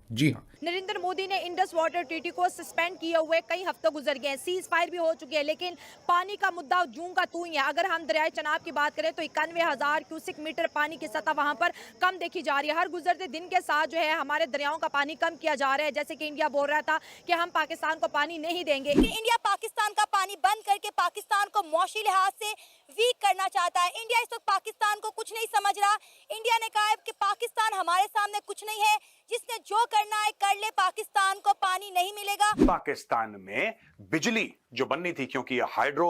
जी हाँ। नरेंद्र मोदी ने Indus water treaty को सस्पेंड किए हुए कई हफ्ते गुजर गए, सीज फायर भी हो चुकी है, लेकिन पानी का मुद्दा जूं का तू ही है। अगर हम दरियाए चनाब की बात करें तो 91,000 क्यूसिक मीटर पानी की सतह वहां पर कम देखी जा रही है। हर गुजरते दिन के साथ जो है हमारे दरियाओं का पानी कम किया जा रहा है। जैसे कि इंडिया बोल रहा था कि हम पाकिस्तान को पानी नहीं देंगे। इंडिया पाकिस्तान का पानी बंद करके पाकिस्तान को मौशी लिहाज से वीक करना चाहता है। इंडिया इस वक्त पाकिस्तान को कुछ नहीं समझ रहा। इंडिया ने कहा है कि पाकिस्तान हमारे सामने कुछ नहीं है, जिसने जो करना है कर ले, पाकिस्तान को पानी नहीं मिलेगा। पाकिस्तान में बिजली जो बननी थी, क्योंकि हाइड्रो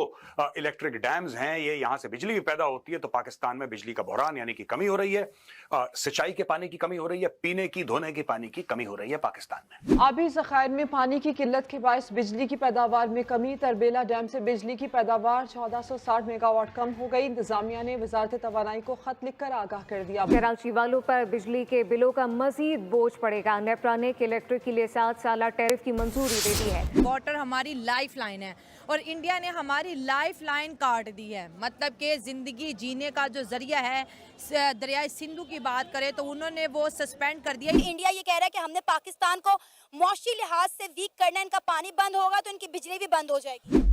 इलेक्ट्रिक डैम्स हैं, ये यहां से बिजली पैदा होती है, तो पाकिस्तान में बिजली का बहरान यानी कि कमी हो रही है। सिंचाई के पानी की कमी हो रही है, पीने की धोने की पानी की कमी हो रही है पाकिस्तान में। आबी ज़खायर में पानी की किल्लत के बायस बिजली की पैदावार में कमी। तरबेला डैम से बिजली की पैदावार 1460 मेगावाट कम हो गई। इंतजामिया ने वजारत तवानाई को खत लिखकर आगाह कर दिया। कराची वालों पर बिजली के बिलों का मजीद बोझ पड़ेगा। नेपरा ने इलेक्ट्रिक के लिए 7 साल टैरिफ की मंजूरी दे दी है। वाटर हमारी लाइफ लाइन है और इंडिया ने हमारी लाइफ लाइन काट दी है। मतलब कि ज़िंदगी जीने का जो जरिया है, दरियाए सिंधु की बात करें तो उन्होंने वो सस्पेंड कर दिया। इंडिया ये कह रहा है कि हमने पाकिस्तान को मौशी लिहाज से वीक करना है, इनका पानी बंद होगा तो इनकी बिजली भी बंद हो जाएगी।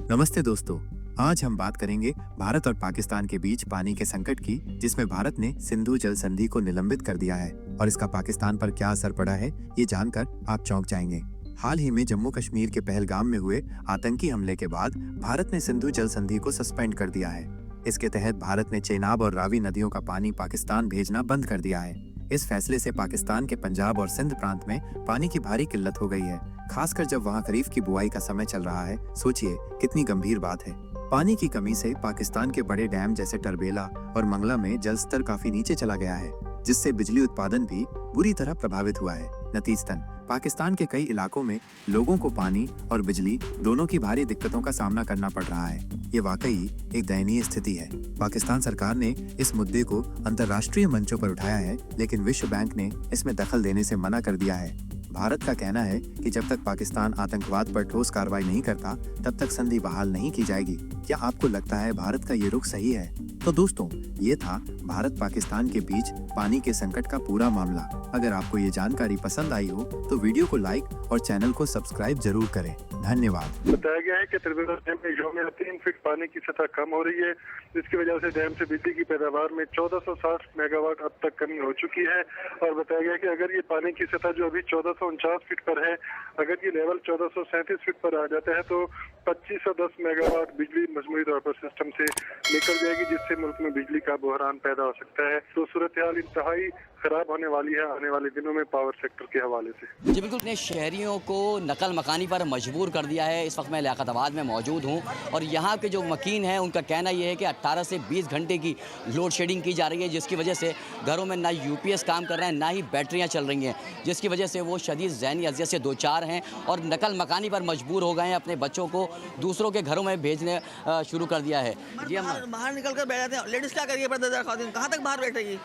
नमस्ते दोस्तों, आज हम बात करेंगे भारत और पाकिस्तान के बीच पानी के संकट की, जिसमें भारत ने सिंधु जल संधि को निलंबित कर दिया है और इसका पाकिस्तान पर क्या असर पड़ा है, ये जानकर आप चौंक जाएंगे। हाल ही में जम्मू कश्मीर के पहलगाम में हुए आतंकी हमले के बाद भारत ने सिंधु जल संधि को सस्पेंड कर दिया है। इसके तहत भारत ने चेनाब और रावी नदियों का पानी पाकिस्तान भेजना बंद कर दिया है। इस फैसले से पाकिस्तान के पंजाब और सिंध प्रांत में पानी की भारी किल्लत हो गई है, खासकर जब वहाँ खरीफ की बुआई का समय चल रहा है। सोचिए कितनी गंभीर बात है। पानी की कमी से पाकिस्तान के बड़े डैम जैसे टरबेला और मंगला में जल स्तर काफी नीचे चला गया है, जिससे बिजली उत्पादन भी बुरी तरह प्रभावित हुआ है। नतीजतन पाकिस्तान के कई इलाकों में लोगों को पानी और बिजली दोनों की भारी दिक्कतों का सामना करना पड़ रहा है। ये वाकई एक दयनीय स्थिति है। पाकिस्तान सरकार ने इस मुद्दे को अंतर्राष्ट्रीय मंचों पर उठाया है, लेकिन विश्व बैंक ने इसमें दखल देने से मना कर दिया है। भारत का कहना है कि जब तक पाकिस्तान आतंकवाद पर ठोस कार्रवाई नहीं करता, तब तक संधि बहाल नहीं की जाएगी। क्या आपको लगता है भारत का ये रुख सही है? तो दोस्तों, ये था भारत पाकिस्तान के बीच पानी के संकट का पूरा मामला। अगर आपको ये जानकारी पसंद आई हो तो वीडियो को लाइक और चैनल को सब्सक्राइब जरूर करें। धन्यवाद। बताया गया है कि त्रिवेंद्र डैम में यौमिया 3 फीट पानी की सतह कम हो रही है, जिसकी वजह से डैम से बिजली की पैदावार में 1460 मेगावाट अब तक कमी हो चुकी है। और बताया गया कि अगर ये पानी की सतह जो अभी 1449 फीट पर है, अगर ये लेवल 1437 फीट पर आ जाता है तो 2510 मेगावाट बिजली मजमूई तौर पर सिस्टम से निकल जाएगी, जिससे मुल्क में बिजली का बहरान पैदा हो सकता है। तो सूरत हाल इंतहाई खराब होने वाली है आने वाले दिनों में पावर सेक्टर के हवाले से। जी बिल्कुल, ने शहरियों को नकल मकानी पर मजबूर कर दिया है। इस वक्त मैं लियाकताबाद में मौजूद हूँ और यहाँ के जो मकीन हैं उनका कहना ये है कि 18 से 20 घंटे की लोड शेडिंग की जा रही है, जिसकी वजह से घरों में ना यूपीएस काम कर रहे हैं, ना ही बैटरियाँ चल रही हैं, जिसकी वजह से वो शदीद ज़हनी अज़ियत से दो चार हैं और नकल मकानी पर मजबूर हो गए हैं। अपने बच्चों को दूसरों के घरों में भेजने शुरू कर दिया है। जी, हम बाहर निकल कर बैठ जाते हैं। लेडीज़ क्या करिए, पर्दादार खातिन कहाँ तक बाहर बैठेगी?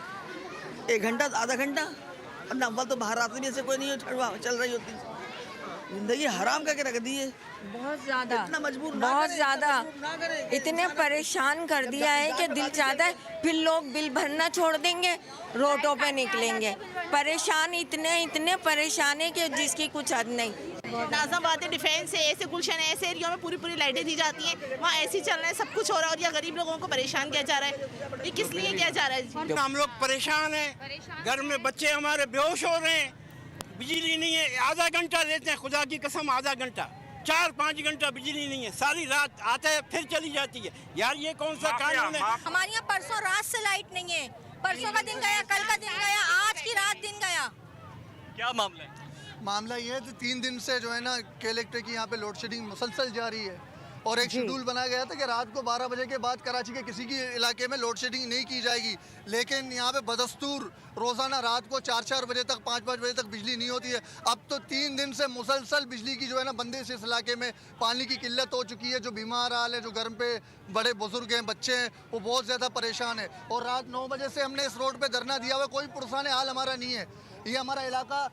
1 घंटा आधा घंटा, और अव्वल तो बाहर आते नहीं, ऐसे कोई नहीं चल रही होती। जिंदगी हराम करके रख दी है। बहुत ज़्यादा, इतना मजबूर बहुत ज़्यादा, इतने परेशान कर दिया है कि दिल चाहता है फिर लोग बिल भरना छोड़ देंगे, रोडों पे निकलेंगे। परेशान इतने परेशान है कि जिसकी कुछ हद नहीं। नाज़ाबाद डिफेंस है, ऐसे गुलशन है, ऐसे एरिया में पूरी लाइटें दी जाती हैं, वहाँ ऐसी चल रहा है, सब कुछ हो रहा है और ये गरीब लोगों को परेशान किया जा रहा है। ये किस लिए किया जा रहा है? हम लोग परेशान हैं, घर में बच्चे हमारे बेहोश हो रहे हैं, बिजली नहीं है। आधा घंटा लेते हैं, खुदा की कसम आधा घंटा, 4-5 घंटा बिजली नहीं है, सारी रात आता है फिर चली जाती है। यार ये कौन सा कानून है? हमारे यहाँ परसों रात से लाइट नहीं है, परसों का दिन गया, कल का दिन गया, आज की रात दिन गया। क्या मामला है? मामला ये है कि 3 दिन से जो है ना इलेक्ट्रिक की यहाँ पे लोड शेडिंग मुसलसल जारी है और एक शेड्यूल बनाया गया था कि रात को 12 बजे के बाद कराची के किसी की इलाके में लोड शेडिंग नहीं की जाएगी, लेकिन यहाँ पे बदस्तूर रोज़ाना रात को 4-4 बजे तक 5-5 बजे तक बिजली नहीं होती है। अब तो 3 दिन से मुसलसल बिजली की जो है ना बंदिश इस इलाके में, पानी की किल्लत हो चुकी है। जो बीमार हाल है, जो घर पे बड़े बुजुर्ग हैं, बच्चे हैं, वो बहुत ज़्यादा परेशान है। और रात 9 बजे से हमने इस रोड पर धरना दिया हुआ, कोई पुरसाने हाल हमारा नहीं है। ये हमारा इलाका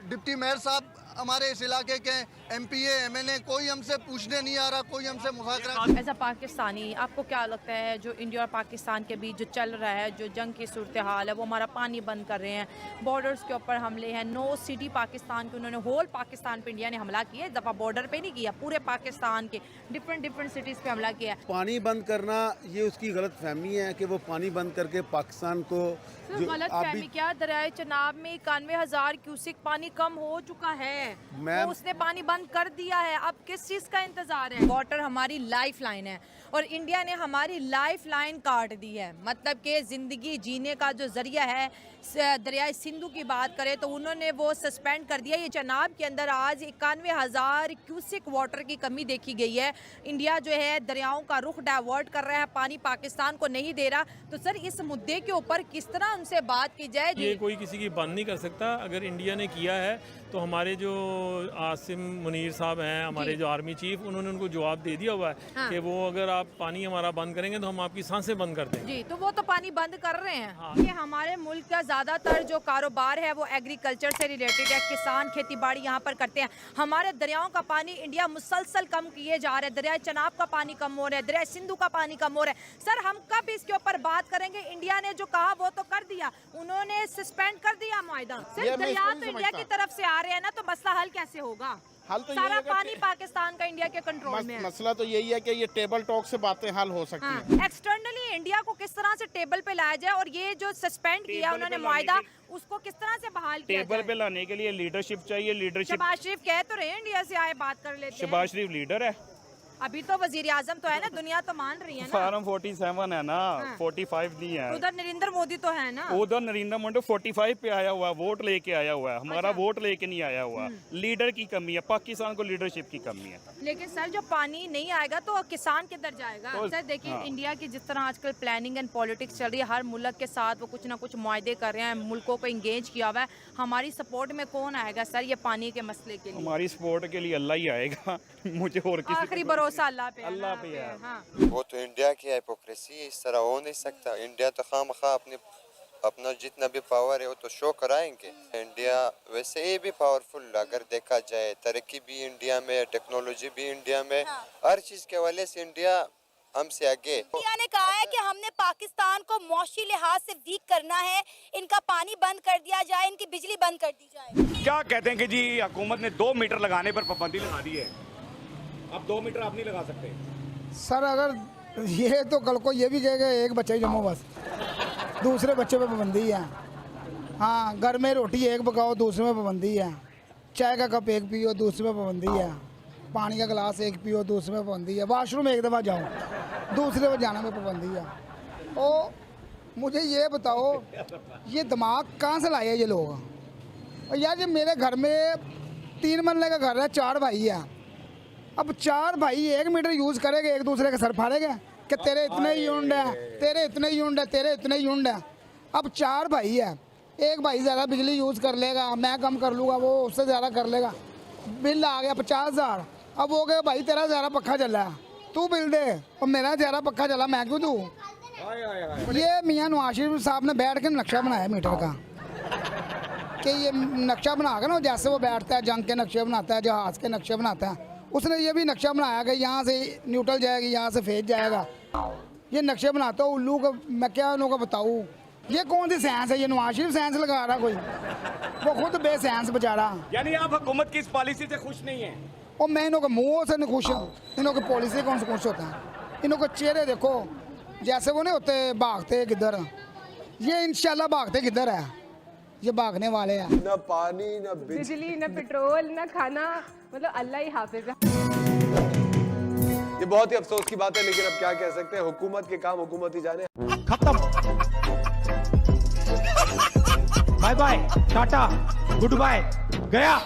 डिप्टी मेयर साहब हमारे इस इलाके के MPA MNA कोई हमसे पूछने नहीं आ रहा, कोई हमसे मुज़ाकरा। एज अ पाकिस्तानी आपको क्या लगता है जो इंडिया और पाकिस्तान के बीच जो चल रहा है, जो जंग की सूरत हाल है, वो हमारा पानी बंद कर रहे हैं, बॉर्डर्स के ऊपर हमले हैं, 9 सिटी पाकिस्तान के उन्होंने होल पाकिस्तान पे इंडिया ने हमला किया है, दफ़ा बॉर्डर पे नहीं किया, पूरे पाकिस्तान के डिफरेंट सिटीज़ पे हमला किया है। पानी बंद करना ये उसकी गलत फहमी है कि वो पानी बंद करके पाकिस्तान को गलत फहमी क्या, दरियाए चनाब में 91,000 क्यूसिक पानी कम हो चुका है, तो उसने पानी बंद कर दिया है, अब किस चीज़ का इंतजार है? वाटर हमारी लाइफ लाइन है और इंडिया ने हमारी लाइफ लाइन काट दी है, मतलब कि ज़िंदगी जीने का जो जरिया है, दरियाए सिंधु की बात करें तो उन्होंने वो सस्पेंड कर दिया। ये चनाब के अंदर आज 91,000 क्यूसिक वाटर की कमी देखी गई है। इंडिया जो है दरियाओं का रुख डाइवर्ट कर रहा है, पानी पाकिस्तान को नहीं दे रहा, तो सर इस मुद्दे के ऊपर किस तरह उनसे बात की जाए? ये कोई किसी की बंद नहीं कर सकता। अगर इंडिया ने किया है तो हमारे जो आसिम मुनीर साहब हैं, हमारे जो आर्मी चीफ, उन्होंने उनको जवाब दे दिया हुआ है कि वो अगर आप पानी हमारा बंद करेंगे तो हम आपकी सांसें बंद कर देंगे। जी, तो वो तो पानी बंद कर रहे हैं। ये हमारे मुल्क का ज़्यादातर जो कारोबार है वो एग्रीकल्चर से रिलेटेड है, किसान खेती बाड़ी यहाँ पर करते हैं। हमारे दरियाओं का पानी इंडिया मुसलसल कम किए जा रहे हैं, दरिया चनाब का पानी कम हो रहा है, दरिया सिंधु का पानी कम हो रहा है। सर हम कब इसके ऊपर बात करेंगे? इंडिया ने जो कहा वो तो कर दिया, उन्होंने सस्पेंड कर दिया मुआहिदा। सिर्फ दरिया तो इंडिया की तरफ से आ रहे हैं ना, तो मसला हल कैसे होगा? हल तो सारा पानी पाकिस्तान का इंडिया के कंट्रोल में है। मसला तो यही है कि ये टेबल टॉक से बातें हल हो सकती हैं। एक्सटर्नली इंडिया को किस तरह से टेबल पे लाया जाए और ये जो सस्पेंड किया उन्होंने मुआहिदा, उसको किस तरह से बहाल किया टेबल पे लाने के लिए लीडरशिप चाहिए। लीडरशिप शहबाज शरीफ कह तो रहे हैं इंडिया से आए बात कर लेते हैं। शहबाज शरीफ लीडर है, अभी तो वजीर आजम तो है ना, दुनिया तो मान रही है ना। फार्म 47 है ना, 45 नहीं है। उधर नरेंद्र मोदी तो है ना, उधर नरेंद्र मोदी 45 पे आया हुआ है, वोट लेके आया हुआ है, हमारा वोट लेके नहीं आया हुआ। लीडर की कमी है, पाकिस्तान को लीडरशिप की कमी है। लेकिन सर जो पानी नहीं आएगा तो किसान किधर जाएगा? तो, सर देखिए इंडिया की जिस तरह आजकल प्लानिंग एंड पॉलिटिक्स चल रही है, हर मुल्क के साथ वो कुछ ना कुछ मुआहदे कर रहे हैं, मुल्कों को इंगेज किया हुआ है। हमारी सपोर्ट में कौन आएगा सर ये पानी के मसले के लिए? हमारी सपोर्ट के लिए अल्लाह ही आएगा। मुझे और किसी आखिरी भरोसा अल्लाह पे है। वो तो इंडिया की हिपोक्रेसी, इस तरह हो नहीं सकता। इंडिया तो खामखा अपना जितना भी पावर है वो तो शो कराएंगे। इंडिया वैसे ही भी पावरफुल अगर देखा जाए, तरक्की भी इंडिया में, टेक्नोलॉजी भी इंडिया में, हर चीज के हवाले से इंडिया हमसे आगे। इंडिया ने कहा है कि हमने पाकिस्तान को मौशी लिहाज से वीक करना है, इनका पानी बंद कर दिया जाए, इनकी बिजली बंद कर दी जाए। क्या कहते हैं कि जी हुकूमत ने 2 मीटर लगाने पर पाबंदी लगा दी है, अब 2 मीटर आप नहीं लगा सकते? सर अगर ये तो कल को ये भी कहेगा एक बच्चा ही जमो बस, दूसरे बच्चे पे पाबंदी है। हाँ, घर में रोटी एक पकाओ, दूसरे में पाबंदी है। चाय का कप एक पियो, दूसरे में पाबंदी है। पानी का गिलास एक पियो, दूसरे में पाबंदी है। वाशरूम एक दफ़ा जाओ, दूसरे में जाने में पाबंदी है। ओ मुझे ये बताओ ये दिमाग कहाँ से लाए ये लोग? यार ये मेरे घर में 3 मरले का घर है, 4 भाई है। अब 4 भाई 1 मीटर यूज़ करेंगे, एक दूसरे के सर फाड़ेंगे कि तेरे इतने यूनिट है, तेरे इतने यूनिट है, तेरे इतने यूनिट है। अब 4 भाई है, एक भाई ज़्यादा बिजली यूज़ कर लेगा, मैं कम कर लूँगा, वो उससे ज़्यादा कर लेगा। बिल आ गया 50,000। अब वो गया भाई तेरा ज़्यादा पक्का चल रहा है, तू बिल दे, और मेरा ज़्यादा पक्का चला, मैं क्यों दूँ? ये मियाँ नवाज शरीफ साहब ने बैठ के नक्शा बनाया मीटर का, कि ये नक्शा बना कर ना, जैसे वो बैठता है जंग के नक्शे बनाता है, जहाज़ के नक्शे बनाता है, उसने ये भी नक्शा बनाया कि यहाँ से न्यूट्रल जाएगी, यहाँ से फेज जाएगा। ये नक्शे बनाता हूँ उल्लू का, मैं क्या उन लोगों को बताऊँ? ये कौन सी साइंस है? ये नवाज शरीफ साइंस लगा रहा कोई, वो खुद बेसाइंस बेचारा। यानी आप हुकूमत की इस पॉलिसी से खुश नहीं है? और मैं इन्हों के मुँह से नहीं खुश हूँ, इन्हों की पॉलिसी कौन से खुश होता है? इन्हों के चेहरे देखो जैसे वो नहीं होते भागते किधर, ये इंशाल्लाह भागते किधर है, ये भागने वाले हैं। न पानी, न बिजली, न पेट्रोल, न खाना, मतलब अल्लाह ही हाफिज है। ये बहुत ही अफसोस की बात है, लेकिन अब क्या कह सकते हैं, हुकूमत के काम हुकूमत ही जाने। खत्म, बाय बाय, टाटा, गुड बाय, गया।